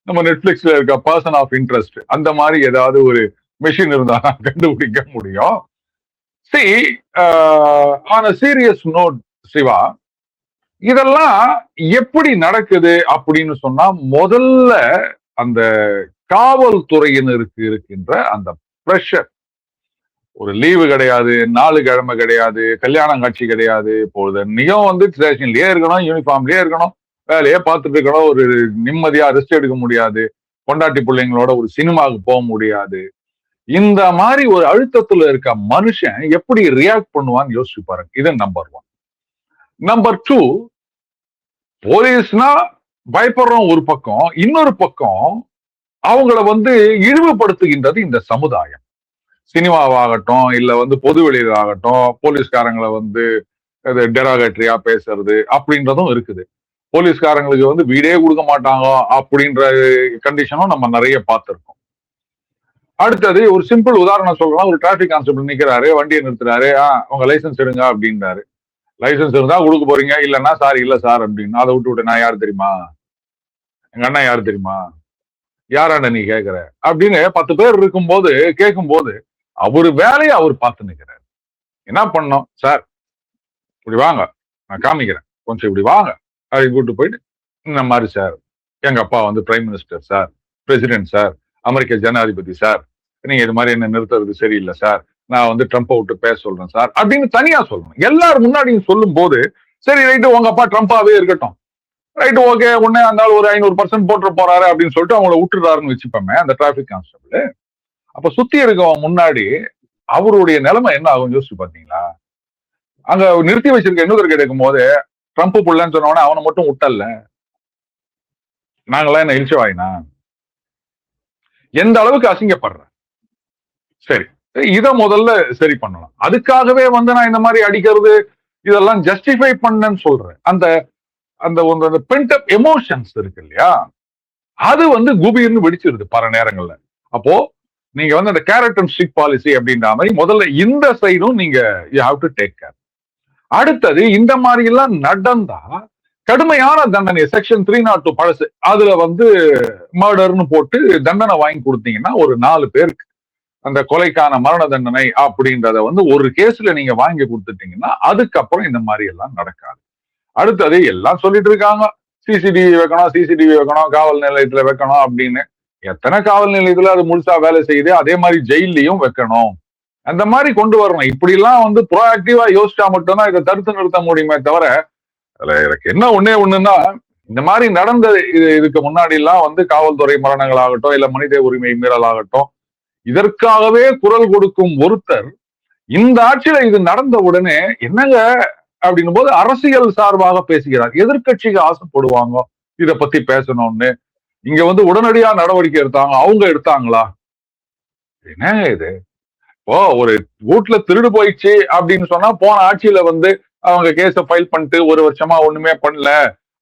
A: நம்ம நெட்ஃபிளிக்ஸ்ல இருக்க பர்சன் ஆஃப் இன்ட்ரெஸ்ட் அந்த மாதிரி ஏதாவது ஒரு மெஷின் இருந்தா கண்டுபிடிக்க முடியும். On a serious note Siva, இதெல்லாம் எப்படி நடக்குது அப்படின்னு சொன்னா, முதல்ல அந்த காவல்துறையினருக்கு இருக்கின்ற அந்த பிரஷர், ஒரு லீவு கிடையாது, 4 கிழமை கிடையாது, கல்யாணம் காட்சி கிடையாது. இப்பொழுது நீயும் வந்து ஸ்டேஷன்லயே இருக்கணும், யூனிஃபார்ம்லயே இருக்கணும், வேலையே பார்த்துட்டு இருக்கணும். ஒரு நிம்மதியா ரெஸ்ட் எடுக்க முடியாது. பொண்டாட்டி பிள்ளைங்களோட ஒரு சினிமாவுக்கு போக முடியாது. இந்த மாதிரி ஒரு அழுத்தத்துல இருக்க மனுஷன் எப்படி ரியாக்ட் பண்ணுவான்னு யோசிச்சு பாருங்க. இது நம்பர் 1. நம்பர் 2, போலீஸ்னா பயப்படுறோம் ஒரு பக்கம், இன்னொரு பக்கம் அவங்கள வந்து இழிவுபடுத்துகின்றது இந்த சமுதாயம். சினிமாவாகட்டும், இல்ல வந்து பொது வெளியிலாகட்டும், போலீஸ்காரங்களை வந்து டெராகேட்டரியா பேசுறது அப்படின்றதும் இருக்குது. போலீஸ்காரங்களுக்கு வந்து வீடே கொடுக்க மாட்டாங்க அப்படின்ற கண்டிஷனும் நம்ம நிறைய பார்த்திருக்கோம். அடுத்தது ஒரு சிம்பிள் உதாரணம் சொல்லலாம். ஒரு டிராபிக் கான்ஸ்டபிள் நிக்கிறாரு, வண்டியை நிறுத்துறாரு, உங்க லைசன்ஸ் எடுங்க அப்படின்றாரு. லைசன்ஸ் இருந்தா கொடுக்க போறீங்க, இல்லன்னா சார் இல்ல சார் அப்படின்னு. அதை விட்டு நான் யாரு தெரியுமா, எங்க அண்ணா யாரு தெரியுமா, யாராண்ட நீ கேக்குற அப்படின்னு 10 பேர் இருக்கும்போது கேட்கும்போது அவரு வேலையை அவர் பார்த்து நிக்கிறாரு. என்ன பண்ணோம், சார் இப்படி வாங்க, நான் காமிக்கிறேன், கொஞ்சம் இப்படி வாங்க அப்படின்னு கூட்டு போயிட்டு, இந்த மாதிரி சார் எங்க அப்பா வந்து prime minister sir, president sir, அமெரிக்க ஜனாதிபதி சார், நீங்க இது மாதிரி என்ன நிறுத்துறது சரியில்லை சார், நான் வந்து ட்ரம்ப்பை விட்டு பேச சொல்றேன் சார் அப்படின்னு தனியா சொல்லணும். எல்லாரும் முன்னாடியும் சொல்லும் போது சரி ரைட்டு உங்க அப்பா ட்ரம்ப்பாவே இருக்கட்டும், ரைட் ஓகே, உடனே அந்த ஒரு 500% போட்டு போறாரு அப்படின்னு சொல்லிட்டு அவங்கள விட்டுறாருன்னு வச்சுப்போமே அந்த டிராபிக் கான்ஸ்டபிள். அப்ப சுத்தி இருக்கவன் முன்னாடி அவருடைய நிலைமை என்ன ஆகும் யோசிச்சு பாத்தீங்களா? அங்க நிறுத்தி வச்சிருக்க இன்னொரு கிடைக்கும் போது ட்ரம்ப் புள்ளன்னு சொன்னவன அவனை மட்டும் விட்டல்ல, நாங்களாம் என்ன இழிச்சு வாயினா எந்த அளவுக்கு அசிங்கப்படுற. சரி, இத முதல்ல சரி பண்ணலாம். அதுக்காகவே வந்து நான் இந்த மாதிரி அடிக்கிறது இதெல்லாம் ஜஸ்டிஃபை பண்ணேன்னு சொல்றேன். அந்த அந்த பென்டப் எமோஷன்ஸ் இருக்கு இல்லையா, அது வந்து குபீர்னு வெடிச்சிருது பல நேரங்கள்ல. அப்போ நீங்க வந்து அந்த கேரட் அண்ட் ஸ்டிக் பாலிசி அப்படின்ற மாதிரி முதல்ல இந்த சைடும் நீங்க you have to take care. அடுத்தது இந்த மாதிரி எல்லாம் நடந்தா கடுமையான தண்டனை, செக்ஷன் 302 பழசு, அதுல வந்து மர்டர்னு போட்டு தண்டனை வாங்கி கொடுத்தீங்கன்னா ஒரு 4 பேருக்கு அந்த கொலைக்கான மரண தண்டனை அப்படின்றத வந்து ஒரு கேஸ்ல நீங்க வாங்கி கொடுத்துட்டீங்கன்னா அதுக்கப்புறம் இந்த மாதிரி எல்லாம் நடக்காது. அடுத்தது எல்லாம் சொல்லிட்டு இருக்காங்க, சிசிடிவி வைக்கணும், சிசிடிவி வைக்கணும், காவல் நிலையத்துல வைக்கணும் அப்படின்னு. எத்தனை காவல் நிலையத்துல அது முழுசா வேலை செய்யுது, அதே மாதிரி ஜெயிலையும் வைக்கணும். அந்த மாதிரி கொண்டு வரணும். இப்படி எல்லாம் வந்து ப்ரோஆக்டிவா யோசிச்சா மட்டும்தான் இதை தடுத்து நிறுத்த முடியுமே தவிர, அதுல எனக்கு என்ன ஒண்ணுன்னா, இந்த மாதிரி நடந்த இதுக்கு முன்னாடி எல்லாம் வந்து காவல்துறை மரணங்கள் ஆகட்டும், இல்ல மனித உரிமை மீறல் ஆகட்டும், இதற்காகவே குரல் கொடுக்கும் ஒருத்தர் இந்த ஆட்சியில இது நடந்த உடனே என்னங்க அப்படின்னும் போது அரசியல் சார்பாக பேசுகிறார். எதிர்கட்சிக்கு ஆசைப்படுவாங்க இத பத்தி பேசணும்னு. இங்க வந்து உடனடியா நடவடிக்கை எடுத்தாங்க, அவங்க எடுத்தாங்களா? என்ன இது? இப்போ ஒரு வீட்டுல திருடு போயிடுச்சு அப்படின்னு சொன்னா போன ஆட்சியில வந்து அவங்க கேஸ ஃபைல் பண்ணிட்டு 1 வருஷமா ஒண்ணுமே பண்ணல,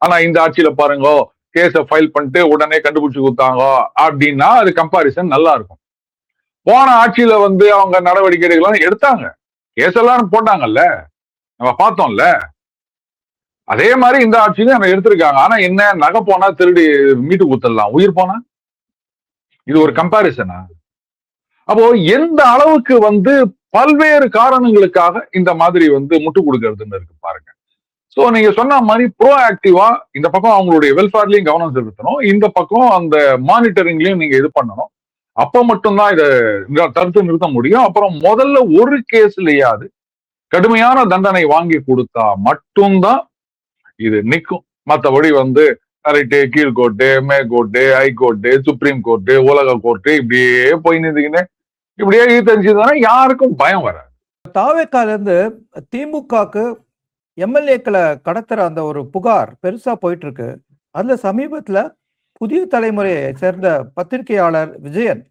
A: ஆனா இந்த ஆட்சியில பாருங்க கேஸ ஃபைல் பண்ணிட்டு உடனே கண்டுபிடிச்சு கொடுத்தாங்க அப்படின்னா அது கம்பாரிசன் நல்லா இருக்கும். போன ஆட்சியில வந்து அவங்க நடவடிக்கைகள் எடுத்தாங்க, கேஸ் எல்லாம் போட்டாங்கல்ல, நம்ம பார்த்தோம்ல. அதே மாதிரி இந்த ஆட்சியிலும் நம்ம எடுத்திருக்காங்க. ஆனா என்ன, நகை போனா திருடி மீட்டு கொடுத்துடலாம், உயிர் போனா இது ஒரு கம்பாரிசனா? அப்போ எந்த அளவுக்கு வந்து பல்வேறு காரணங்களுக்காக இந்த மாதிரி வந்து முட்டு கொடுக்கறதுன்னு இருக்கு பாருங்க. சோ நீங்க சொன்ன மாதிரி ப்ரோஆக்டிவா இந்த பக்கம் அவங்களுடைய வெல்ஃபேர்லயும் கவனம் செலுத்தணும், இந்த பக்கம் அந்த மானிட்டரிங்லயும் நீங்க இது பண்ணணும். அப்ப மட்டும்தான் இதை தடுத்து நிறுத்த முடியும். அப்புறம் முதல்ல ஒரு கேஸ்லயாவது கடுமையான தண்டனை வாங்கி கொடுத்தா மட்டும்தான் இது நிற்கும். மற்றபடி வந்து கீழ்கோர்ட்டு, மேற்கோர்ட்டு, ஹைகோர்ட்டு, சுப்ரீம் கோர்ட்டு, உலக கோர்ட்டு இப்படியே போய் நின்றுக்கின்னு இப்படியே தெரிஞ்சதுன்னா யாருக்கும் பயம் வராது.
B: தாவேக்கால இருந்து திமுகக்கு எம்எல்ஏக்களை கடத்துற அந்த ஒரு புகார் பெருசா போயிட்டு இருக்கு. அதுல சமீபத்துல புதிய தலைமுறையை சேர்ந்த பத்திரிகையாளர் விஜயன்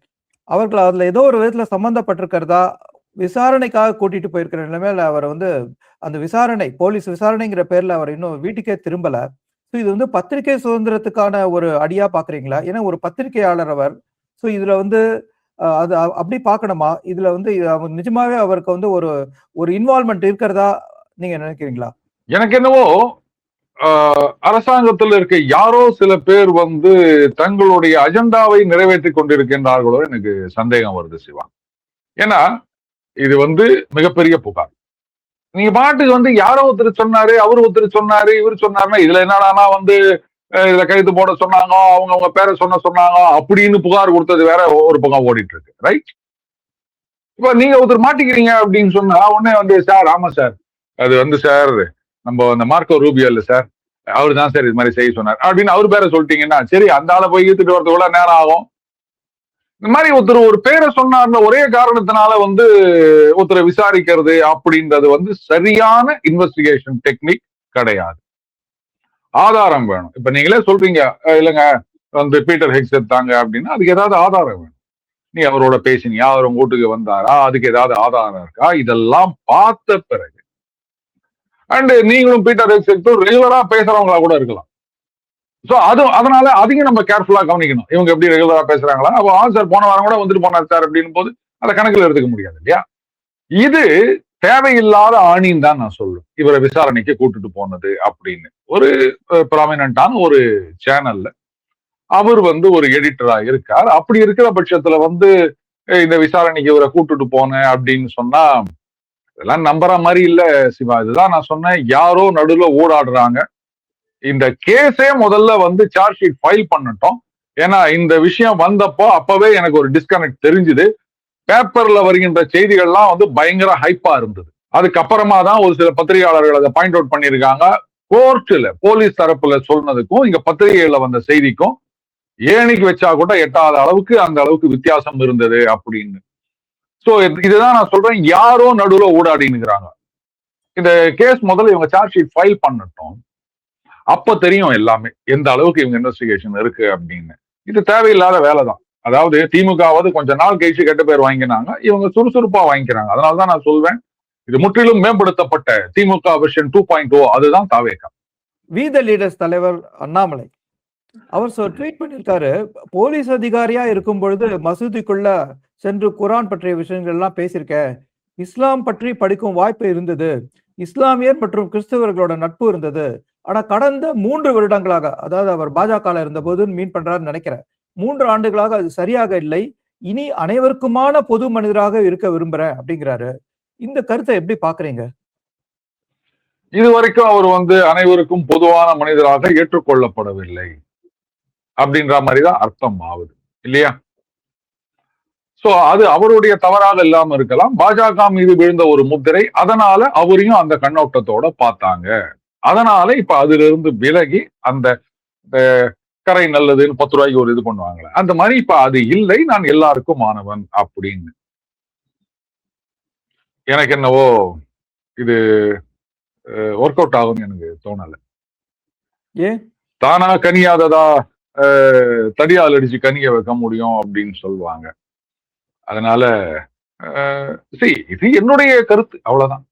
B: அவர்கள் அதுல ஏதோ ஒரு விதத்துல சம்பந்தப்பட்டிருக்கிறதா விசாரணைக்காக கூட்டிட்டு போயிருக்கிற நிலைமையில அவர் வந்து அந்த விசாரணை, போலீஸ் விசாரணைங்கிற பேர்ல அவர் இன்னும் வீட்டுக்கே திரும்பல. ஸோ இது வந்து பத்திரிகை சுதந்திரத்துக்கான ஒரு அடியா பாக்குறீங்களா? ஏன்னா ஒரு பத்திரிகையாளர் அவர். ஸோ இதுல வந்து அது அப்படி பார்க்கணுமா? இதுல வந்து நிஜமாவே அவருக்கு வந்து ஒரு இன்வால்மெண்ட் இருக்கிறதா நீங்க நினைக்கிறீங்களா?
A: எனக்கு என்னவோ அரசாங்கத்தில் இருக்க யாரோ சில பேர் வந்து தங்களுடைய அஜெண்டாவை நிறைவேற்றி கொண்டிருக்கின்றார்களோ எனக்கு சந்தேகம் வருது சிவா. ஏன்னா இது வந்து மிகப்பெரிய புகார். நீங்க பாட்டுக்கு வந்து யாரோ ஒருத்தர் சொன்னாரு, அவரு ஒருத்தர் சொன்னாரு, இவர் சொன்னாருன்னா இதுல என்னடானா வந்து இதுல கைது போட சொன்னாங்க, அவங்க பேரை சொன்னாங்க அப்படின்னு புகார் கொடுத்தது வேற ஒரு பக்கம் ஓடிட்டு இருக்கு. ரைட்? இப்ப நீங்க ஒருத்தர் மாட்டிக்கிறீங்க அப்படின்னு சொன்னா உடனே வந்து சார் ஆமா சார் அது வந்து சார் நம்ம அந்த மார்க்கோ ரூபியோ இல்ல சார் அவரு தான் சார் இது மாதிரி செய்ய சொன்னார் அப்படின்னு அவர் பேரை சொல்லிட்டீங்கன்னா சரி அந்த ஆளை போய் இழுத்துட்டு வரதுக்குள்ள நேரம் ஆகும். இந்த மாதிரி ஒருத்தர் ஒரு பேரை சொன்னார்ன்ற ஒரே காரணத்தினால வந்து ஒருத்தரை விசாரிக்கிறது அப்படின்றது வந்து சரியான இன்வெஸ்டிகேஷன் டெக்னிக் கிடையாது. ஆதாரம் வேணும். இப்ப நீங்களே சொல்றீங்க இல்லைங்க வந்து பீட்டர் ஹெக்ஸ் எடுத்தாங்க அப்படின்னா அதுக்கு ஏதாவது ஆதாரம் வேணும். நீ அவரோட பேசினியா அவர் உங்க வீட்டுக்கு வந்தாரா அதுக்கு ஏதாவது ஆதாரம் இருக்கா இதெல்லாம் பார்த்த பிறகு அண்ட் நீங்களும் பீட்டர் ஹெக்ஸ் ரெகுலரா பேசுறவங்களா கூட இருக்கலாம். சோ அதனால அதையும் நம்ம கேர்ஃபுல்லா கவனிக்கணும். இவங்க எப்படி ரெகுலரா பேசுறாங்களா அப்போ சார் போன வாரம் கூட வந்துட்டு போனார் சார் அப்படின்னு போது அதை கணக்கில் எடுத்துக்க முடியாது இல்லையா. இது தேவையில்லாத ஆணின்னு தான் நான் சொல்லுவேன் இவரை விசாரணைக்கு கூட்டிட்டு போனது அப்படின்னு. ஒரு ப்ராமினன்டான ஒரு சேனல்ல அவர் வந்து ஒரு எடிட்டரா இருக்கார். அப்படி இருக்கிற பட்சத்துல வந்து இந்த விசாரணைக்கு இவரை கூட்டிட்டு போனேன் அப்படின்னு சொன்னா இதெல்லாம் நம்புற மாதிரி இல்ல சிவா. இதுதான் நான் சொன்னேன், யாரோ நடுவுல ஊடாடுறாங்க. இந்த கேஸே முதல்ல வந்து சார்ஜ் ஷீட் ஃபைல் பண்ணட்டும். ஏன்னா இந்த விஷயம் வந்தப்போ அப்பவே எனக்கு ஒரு டிஸ்கனெக்ட் தெரிஞ்சுது. பேப்பர்ல வருகின்ற செய்திகள்லாம் வந்து பயங்கர ஹைப்பா இருந்தது. அதுக்கப்புறமா தான் ஒரு சில பத்திரிகையாளர்கள் அதை பாயிண்ட் அவுட் பண்ணியிருக்காங்க. கோர்ட்ல போலீஸ் தரப்புல சொன்னதுக்கும் இங்க பத்திரிகைகள்ல வந்த செய்திக்கும் ஏணிக்கு வச்சா கூட எட்டாத அளவுக்கு அந்த அளவுக்கு வித்தியாசம் இருந்தது அப்படின்னு. சோ இதுதான் நான் சொல்றேன், யாரோ நடுவுல ஊடாடினுங்கிறாங்க. இந்த கேஸ் முதல்ல இவங்க சார்ஜ் ஷீட் ஃபைல் பண்ணட்டும். அப்ப தெரியும் எல்லாமே எந்த அளவுக்கு இவங்க இன்வெஸ்டிகேஷன் இருக்கு அப்படின்னு. இது தேவையில்லாத வேலை தான். அதாவது திமுகவாவது கொஞ்ச நாள் கழிச்சு கெட்ட பேர் வாங்கினாங்க, இவங்க சுறுசுறுப்பா வாங்கிக்கிறாங்க. அதனாலதான் நான் சொல்வேன் இது முற்றிலும் மேம்படுத்தப்பட்ட திமுக வெர்ஷன் 2.0 அதுதான் தாவேகா.
B: வி த லீடர்ஸ் தலைவர் அண்ணாமலை அவர் ட்வீட் பண்ணியிருக்காரு, போலீஸ் அதிகாரியா இருக்கும் பொழுது மசூதிக்குள்ள சென்று குரான் பற்றிய விஷயங்கள் எல்லாம் பேசியிருக்க, இஸ்லாம் பற்றி படிக்கும் வாய்ப்பு இருந்தது, இஸ்லாமியர் மற்றும் கிறிஸ்தவர்களோட நட்பு இருந்தது. ஆனா கடந்த 3 வருடங்களாக, அதாவது அவர் பாஜக இருந்த போது மீன் பண்றாருன்னு நினைக்கிறேன், 3 ஆண்டுகளாக அது சரியாக இல்லை. இனி அனைவருக்குமான பொது மனிதராக இருக்க விரும்புறேன் அப்படிங்கிறாரு. இந்த கருத்தை எப்படி பாக்குறீங்க?
A: இதுவரைக்கும் அவர் வந்து அனைவருக்கும் பொதுவான மனிதராக ஏற்றுக்கொள்ளப்படவில்லை அப்படின்ற மாதிரிதான் அர்த்தம் ஆகுது இல்லையா. சோ அது அவருடைய தவறாக இல்லாம இருக்கலாம். பாஜக மீது விழுந்த ஒரு முத்திரை, அதனால அவரையும் அந்த கண்ணோட்டத்தோட பார்த்தாங்க. அதனால இப்ப அதுல இருந்து விலகி அந்த கரை நல்லதுன்னு 10 ரூபாய்க்கு ஒரு இது பண்ணுவாங்களே அந்த மாதிரி இப்ப அது இல்லை, நான் எல்லாருக்கும் மாணவன் அப்படின்னு. எனக்கு என்னவோ இது ஒர்க் அவுட் ஆகும்னு எனக்கு தோணல.
B: ஏன்
A: தானா கனியாததா தடியால் அடிச்சு கனிய வைக்க முடியும் அப்படின்னு சொல்லுவாங்க. அதனால இது என்னுடைய கருத்து, அவ்வளவுதான்.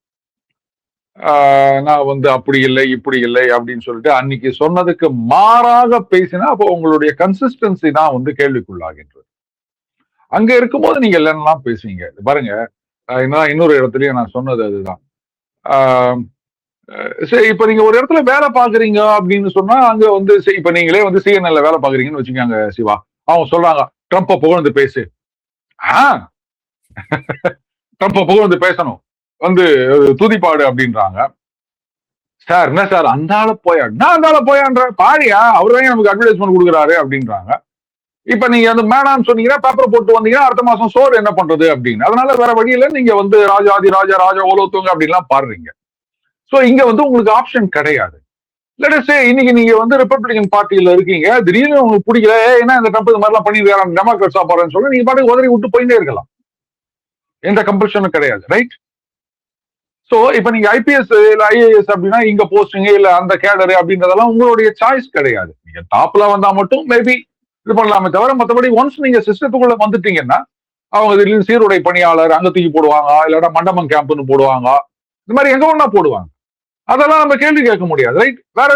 A: நான் வந்து அப்படி இல்லை இப்படி இல்லை அப்படின்னு சொல்லிட்டு அன்னைக்கு சொன்னதுக்கு மாறாக பேசினா அப்போ உங்களுடைய கன்சிஸ்டன்சி தான் வந்து கேள்விக்குள்ளாகின்றது. அங்க இருக்கும்போது நீங்க என்னெல்லாம் பேசுவீங்க பாருங்க. இன்னொரு இடத்துலயும் நான் சொன்னது அதுதான். சரி, இப்ப நீங்க ஒரு இடத்துல வேலை பாக்குறீங்க அப்படின்னு சொன்னா அங்க வந்து இப்ப நீங்களே வந்து சிஎன்எல்ல வேலை பாக்குறீங்கன்னு வச்சுக்கோங்க சிவா. அவங்க சொல்றாங்க ட்ரம்ப்பை புகழ்ந்து பேசு. ட்ரம்ப்பை புகழ்ந்து பேசணும் வந்து துதிப்பாடு அப்படின்றாங்க. சார் என்ன சார் அந்த ஆள போயா, நான் அந்த ஆள போயான்ற பாடியா, அவருதான் நமக்கு அட்வர்டைஸ்மெண்ட் கொடுக்குறாரு அப்படின்றாங்க. இப்ப நீங்க வந்து மேடான்னு சொன்னீங்கன்னா பேப்பர் போட்டு வந்தீங்கன்னா அடுத்த மாசம் சோறு என்ன பண்றது அப்படின்னு. அதனால வேற வழியில நீங்க வந்து ராஜாதி ராஜா ராஜா ஓலோத்துவங்க அப்படின்லாம் பாடுறீங்க. சோ இங்க வந்து உங்களுக்கு ஆப்ஷன் கிடையாது. இன்னைக்கு நீங்க வந்து ரிப்பப்ளிகன் பார்ட்டியில இருக்கீங்க, திடீர்னு உங்களுக்கு பிடிக்கல, ஏன்னா இந்த ட்ரம்ப் இது மாதிரிலாம் பண்ணிருக்காரு டெமோக்ராட்ஸா போறேன்னு சொல்லி நீங்க பாட்டுக்கு உதறி விட்டு போயிட்டே இருக்கலாம். எந்த கம்பல்ஷனும் கிடையாது, ரைட்? சோ இப்ப நீங்க ஐபிஎஸ் இல்ல ஐஏஎஸ் அப்படின்னா இங்க போஸ்டிங் இல்ல அந்த கேடரு அப்படின்றதெல்லாம் உங்களுடைய சாய்ஸ் கிடையாது. நீங்க டாப்ல வந்தா மட்டும் மேபி இது பண்ணலாமே தவிர மற்றபடி ஒன்ஸ் நீங்க சிஸ்டத்துக்குள்ள வந்துட்டீங்கன்னா அவங்க திடீர்னு சீருடை பணியாளர் அங்க தூக்கி போடுவாங்க, இல்லாட்டா மண்டபம் கேம்ப்னு போடுவாங்க, இந்த மாதிரி எங்க ஒன்னா போடுவாங்க. அதெல்லாம் நம்ம கேள்வி கேட்க முடியாது, ரைட்? வேற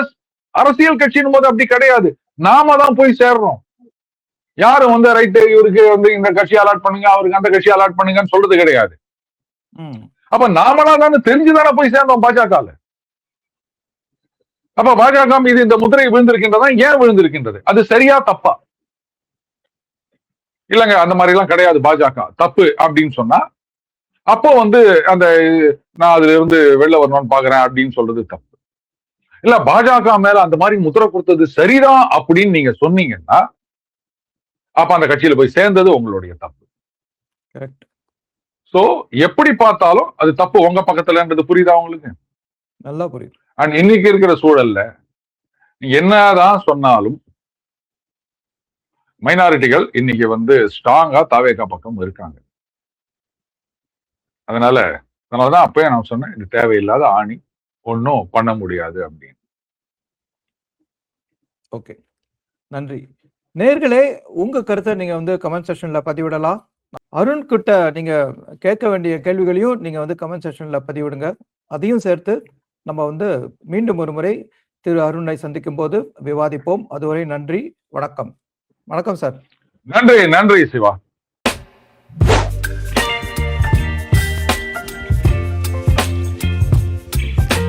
A: அரசியல் கட்சியின் போது அப்படி கிடையாது. நாம தான் போய் சேர்றோம். யாரும் வந்து ரைட் இவருக்கு வந்து இந்த கட்சி அலாட் பண்ணுங்க அவருக்கு அந்த கட்சி அலாட் பண்ணுங்கன்னு சொல்றது கிடையாது. அப்ப நாமளா தானே தெரிஞ்சுதானே போய் சேர்ந்தோம் பாஜக. அப்ப பாஜக மீது இந்த முதிரை விழுந்திருக்கின்றதா, ஏன் விழுந்திருக்கின்றது? அது சரியா தப்பா? இல்லங்க அந்த மாதிரி எல்லாம் கிடையாது, பாஜக தப்பு அப்படின்னு சொன்னா அப்போ வந்து அந்த நான் அதுல இருந்து வெளில வரணும்னு பாக்குறேன் அப்படின்னு சொல்றது தப்பு. இல்ல பாஜக மேல அந்த மாதிரி முத்திரை கொடுத்தது சரிதான் அப்படின்னு நீங்க சொன்னீங்கன்னா அப்ப அந்த கட்சியில போய் சேர்ந்தது உங்களுடைய தப்பு. சோ எப்படி பார்த்தாலும் அது தப்பு உங்க பக்கத்துலன்றது புரியுதா உங்களுக்கு?
B: நல்லா புரியுது.
A: அண்ட் இன்னைக்கு இருக்கிற சூழல்ல என்னதான் சொன்னாலும் மைனாரிட்டிகள் இன்னைக்கு வந்து ஸ்ட்ராங்கா தாவேகா பக்கம் இருக்காங்க. அதனாலதான் அப்பயே நான் சொன்னேன், இது தேவையில்லாத ஆணி, ஒன்னும் பண்ண முடியாது அப்படின்னு.
B: ஓகே, நன்றி. நேர்களே, உங்க கருத்தை நீங்க வந்து கமெண்ட் செக்ஷன்ல பதிவிடலாம். அருண் கிட்ட நீங்க கேட்க வேண்டிய கேள்விகளையும் நீங்க வந்து கமெண்ட் செக்ஷன்ல பதிவிடுங்க. அதையும் சேர்த்து நம்ம வந்து மீண்டும் ஒரு முறை திரு அருணை சந்திக்கும் போது விவாதிப்போம். அதுவரை நன்றி, வணக்கம். வணக்கம் சார்.
A: நன்றி சிவா.